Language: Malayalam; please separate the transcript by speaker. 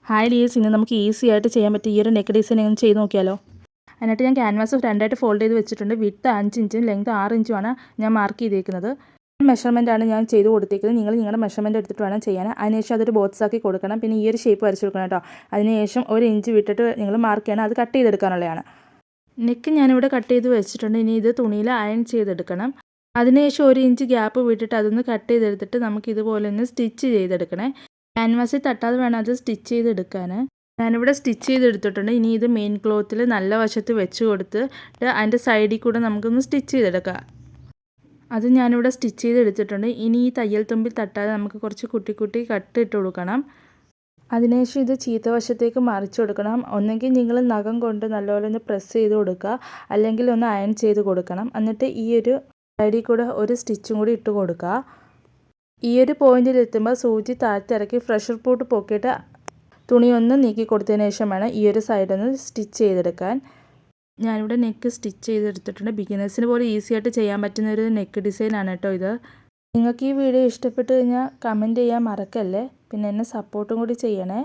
Speaker 1: ഹായ് ഡിയേഴ്സ്, ഇന്ന് നമുക്ക് ഈസി ആയിട്ട് ചെയ്യാൻ പറ്റിയ ഈ ഒരു നെക്ക് ഡിസൈൻ ഒന്ന് ചെയ്ത് നോക്കിയാലോ. അതിനായിട്ട് ഞാൻ ക്യാൻവാസ് രണ്ടായിട്ട് ഫോൾഡ് ചെയ്ത് വെച്ചിട്ടുണ്ട്. വിഡ്ത്ത് 5 ഇഞ്ചും ലെങ്ത് 6 ഇഞ്ചുമാണ് ഞാൻ മാർക്ക് ചെയ്തേക്കുന്നത്. മെഷർമെൻറ്റാണ് ഞാൻ ചെയ്ത് കൊടുത്തേക്കുന്നത്. നിങ്ങൾ നിങ്ങളുടെ മെഷർമെൻറ്റ് എടുത്തിട്ട് വേണം ചെയ്യാൻ. അതിനുശേഷം അതൊരു ബോക്സ് ആക്കി കൊടുക്കണം. പിന്നെ ഈ ഒരു ഷേപ്പ് വരച്ച് കൊടുക്കണം കേട്ടോ. അതിനുശേഷം 1 ഇഞ്ച് വിട്ടിട്ട് നിങ്ങൾ മാർക്ക് ചെയ്യണം. അത് കട്ട് ചെയ്തെടുക്കാനുള്ളതാണ്. നെക്ക് ഞാനിവിടെ കട്ട് ചെയ്ത് വെച്ചിട്ടുണ്ട്. ഇനി ഇത് തുണിയിൽ അയൺ ചെയ്തെടുക്കണം. അതിനുശേഷം 1 ഇഞ്ച് ഗ്യാപ്പ് വിട്ടിട്ട് അതൊന്ന് കട്ട് ചെയ്തെടുത്തിട്ട് നമുക്ക് ഇതുപോലെ ഒന്ന് സ്റ്റിച്ച് ചെയ്തെടുക്കണേ. ക്യാൻവാസിൽ തട്ടാതെ വേണം അത് സ്റ്റിച്ച് ചെയ്തെടുക്കാൻ. ഞാനിവിടെ സ്റ്റിച്ച് ചെയ്തെടുത്തിട്ടുണ്ട്. ഇനി ഇത് മെയിൻ ക്ലോത്തിൽ നല്ല വശത്ത് വെച്ച് കൊടുത്തിട്ട് അതിൻ്റെ സൈഡിൽ കൂടെ നമുക്കൊന്ന് സ്റ്റിച്ച് ചെയ്തെടുക്കാം. അത് ഞാനിവിടെ സ്റ്റിച്ച് ചെയ്തെടുത്തിട്ടുണ്ട്. ഇനി ഈ തയ്യൽ തുമ്പിൽ തട്ടാതെ നമുക്ക് കുറച്ച് കുട്ടി കട്ട് ഇട്ട് കൊടുക്കണം. അതിനുശേഷം ഇത് ചീത്ത വശത്തേക്ക് മറിച്ച് കൊടുക്കണം. ഒന്നെങ്കിൽ നിങ്ങൾ നഖം കൊണ്ട് നല്ലപോലെ ഒന്ന് പ്രസ് ചെയ്ത് കൊടുക്കുക, അല്ലെങ്കിൽ ഒന്ന് അയൺ ചെയ്ത് കൊടുക്കണം. എന്നിട്ട് ഈ ഒരു സൈഡിൽ കൂടെ ഒരു സ്റ്റിച്ചും കൂടി ഇട്ട് കൊടുക്കുക. ഈ ഒരു പോയിന്റിൽ എത്തുമ്പോൾ സൂചി താഴ്ത്തിറക്കി പ്രഷർ പൂട്ട് പൊക്കിയിട്ട് തുണി ഒന്ന് നീക്കി കൊടുത്തതിന് ശേഷം വേണം ഈ ഒരു സൈഡൊന്ന് സ്റ്റിച്ച് ചെയ്തെടുക്കാൻ. ഞാനിവിടെ നെക്ക് സ്റ്റിച്ച് ചെയ്തെടുത്തിട്ടുണ്ട്. ബിഗിനേഴ്സിന് പോലെ ഈസി ആയിട്ട് ചെയ്യാൻ പറ്റുന്ന ഒരു നെക്ക് ഡിസൈനാണ് കേട്ടോ ഇത്. നിങ്ങൾക്ക് ഈ വീഡിയോ ഇഷ്ടപ്പെട്ട് കഴിഞ്ഞാൽ കമൻറ്റ് ചെയ്യാൻ മറക്കല്ലേ. പിന്നെ എന്നെ സപ്പോർട്ടും കൂടി ചെയ്യണേ.